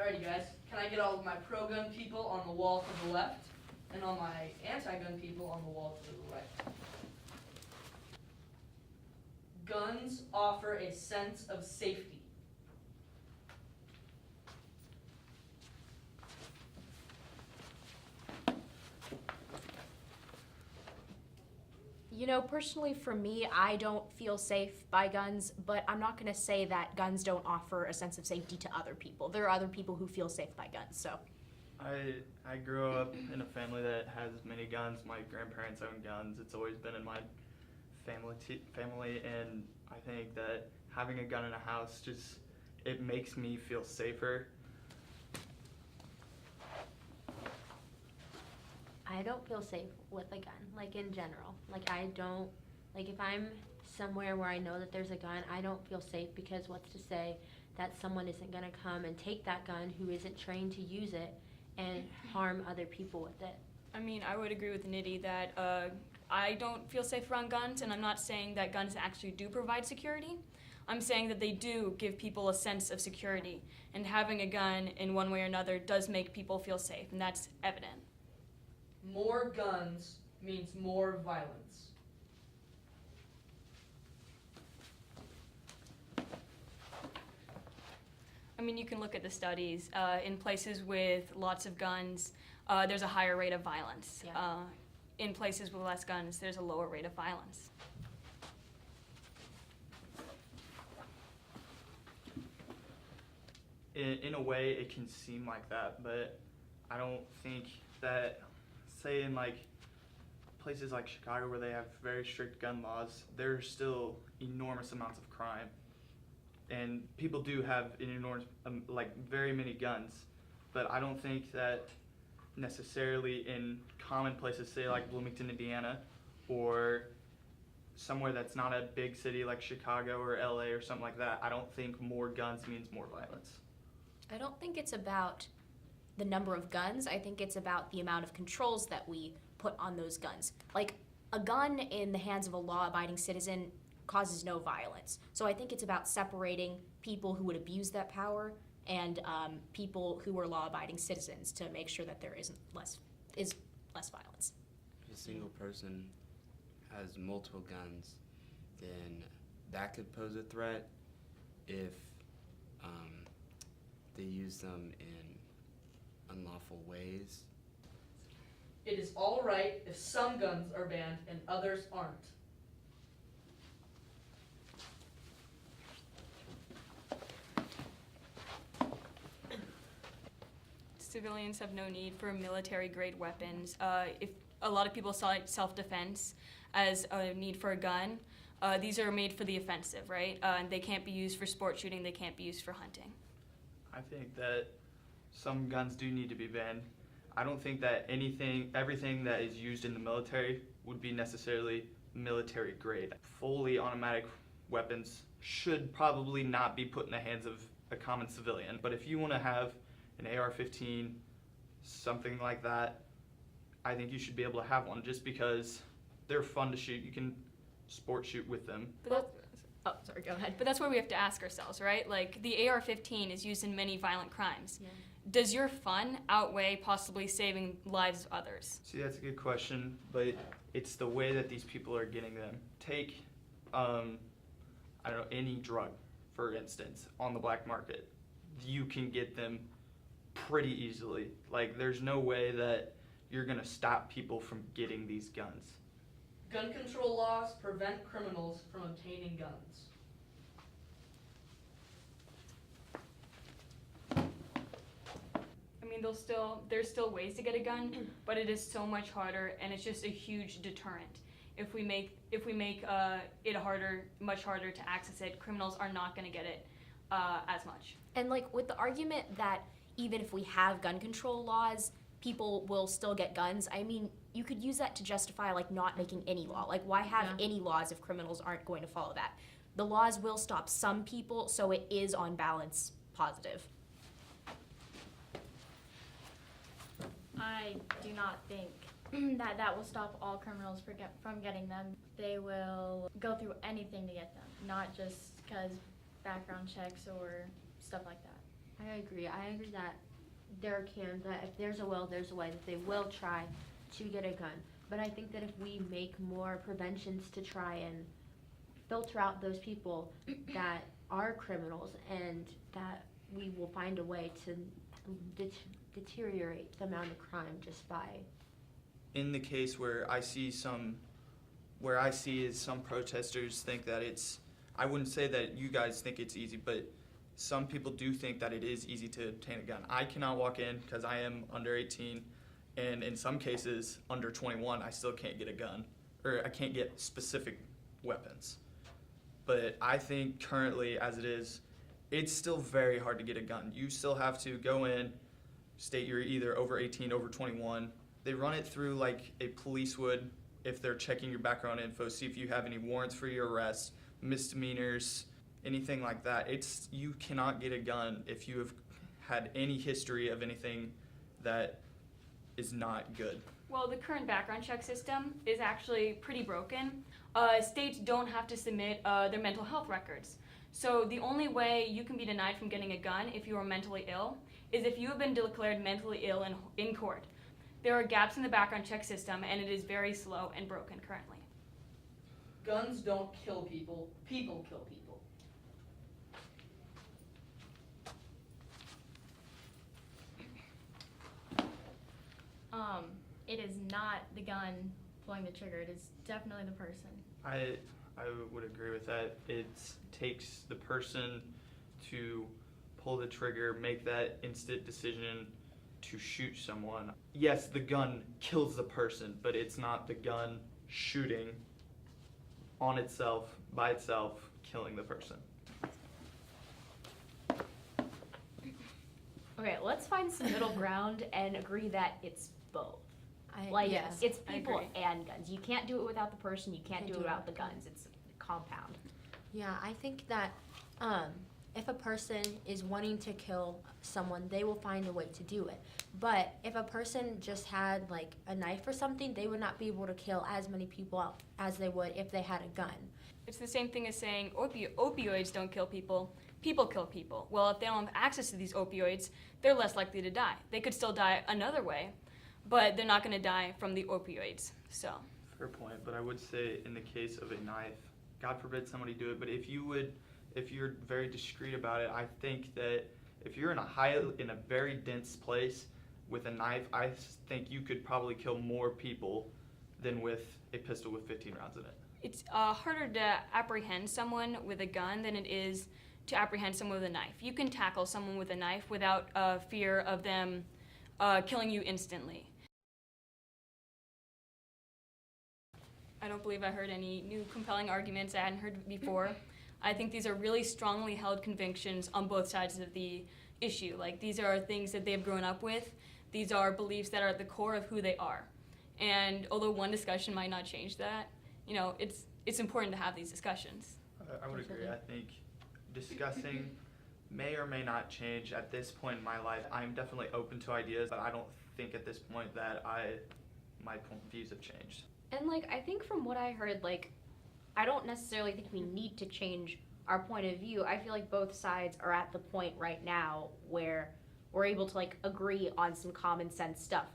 Alrighty guys, can I get all of my pro-gun people on the wall to the left, and all my anti-gun people on the wall to the right? Guns offer a sense of safety. You know, personally for me, I don't feel safe by guns, but I'm not going to say that guns don't offer a sense of safety to other people. There are other people who feel safe by guns, so. I grew up in a family that has many guns. My grandparents own guns. It's always been in my family, and I think that having a gun in a house it makes me feel safer. I don't feel safe with a gun, like in general. Like I don't, like if I'm somewhere where I know that there's a gun, I don't feel safe because what's to say that someone isn't gonna come and take that gun who isn't trained to use it and harm other people with it. I mean, I would agree with Nidhi that I don't feel safe around guns, and I'm not saying that guns actually do provide security. I'm saying that they do give people a sense of security, and having a gun in one way or another does make people feel safe, and that's evident. More guns means more violence. I mean, you can look at the studies. In places with lots of guns, there's a higher rate of violence. Yeah. In places with less guns, there's a lower rate of violence. In a way, it can seem like that, but I don't think that, say in like places like Chicago where they have very strict gun laws, there's still enormous amounts of crime. And people do have an enormous, very many guns, but I don't think that necessarily in common places, say like Bloomington, Indiana, or somewhere that's not a big city like Chicago or LA or something like that, I don't think more guns means more violence. I don't think it's about the number of guns. I think it's about the amount of controls that we put on those guns. Like, a gun in the hands of a law-abiding citizen causes no violence. So I think it's about separating people who would abuse that power and people who are law-abiding citizens to make sure that there is less violence. If a single person has multiple guns, then that could pose a threat if they use them in unlawful ways. It is all right if some guns are banned and others aren't. Civilians have no need for military-grade weapons. If a lot of people saw self-defense as a need for a gun, these are made for the offensive, right? And they can't be used for sport shooting, they can't be used for hunting. I think that some guns do need to be banned. I don't think that everything that is used in the military would be necessarily military grade. Fully automatic weapons should probably not be put in the hands of a common civilian. But if you want to have an AR-15, something like that, I think you should be able to have one just because they're fun to shoot. You can sport shoot with them. Oh, sorry, go ahead. But that's where we have to ask ourselves, right? Like, the AR-15 is used in many violent crimes. Yeah. Does your fun outweigh possibly saving lives of others? See, that's a good question, but it's the way that these people are getting them. Take, any drug, for instance, on the black market. You can get them pretty easily. Like, there's no way that you're gonna stop people from getting these guns. Gun control laws prevent criminals from obtaining guns. I mean, there's still ways to get a gun, but it is so much harder, and it's just a huge deterrent. If we make it much harder to access it, criminals are not going to get it as much. And like with the argument that even if we have gun control laws, people will still get guns, I mean, you could use that to justify like not making any law. Like, why have any laws if criminals aren't going to follow that? The laws will stop some people, so it is on balance positive. I do not think that will stop all criminals from getting them. They will go through anything to get them, not just because background checks or stuff like that. I agree that that if there's a will, there's a way, that they will try to get a gun. But I think that if we make more preventions to try and filter out those people that are criminals, and that we will find a way to deteriorate the amount of crime just by. In the case where I see some protesters think that I wouldn't say that you guys think it's easy, but some people do think that it is easy to obtain a gun. I cannot walk in because I am under 18, and in some cases, under 21, I still can't get a gun, or I can't get specific weapons. But I think currently, as it is, it's still very hard to get a gun. You still have to go in, state you're either over 18, over 21. They run it through like a police would if they're checking your background info, see if you have any warrants for your arrest, misdemeanors, anything like that. You cannot get a gun if you have had any history of anything that is not good. Well, the current background check system is actually pretty broken. States don't have to submit their mental health records. So the only way you can be denied from getting a gun if you are mentally ill is if you have been declared mentally ill in court. There are gaps in the background check system, and it is very slow and broken currently. Guns don't kill people. People kill people. It is not the gun pulling the trigger. It is definitely the person. I would agree with that. It takes the person to pull the trigger, make that instant decision to shoot someone. Yes, the gun kills the person, but it's not the gun shooting on itself, by itself, killing the person. Okay, let's find some middle ground and agree that it's both. Yes, It's I people agree. and guns. You can't do it without the person. You can't do it without the guns. It's a compound. Yeah, I think that if a person is wanting to kill someone, they will find a way to do it. But if a person just had like a knife or something, they would not be able to kill as many people as they would if they had a gun. It's the same thing as saying opioids don't kill people, people kill people. Well, if they don't have access to these opioids, they're less likely to die. They could still die another way, but they're not going to die from the opioids. So. Fair point, but I would say in the case of a knife, God forbid somebody do it, but if you're very discreet about it, I think that if you're in a very dense place with a knife, I think you could probably kill more people than with a pistol with 15 rounds in it. It's harder to apprehend someone with a gun than it is to apprehend someone with a knife. You can tackle someone with a knife without fear of them killing you instantly. I don't believe I heard any new compelling arguments I hadn't heard before. I think these are really strongly held convictions on both sides of the issue. Like, these are things that they've grown up with. These are beliefs that are at the core of who they are. And although one discussion might not change that, it's important to have these discussions. I would agree. I think discussing may or may not change at this point in my life. I'm definitely open to ideas, but I don't think at this point that my views have changed. And I think from what I heard, I don't necessarily think we need to change our point of view. I feel like both sides are at the point right now where we're able to agree on some common sense stuff.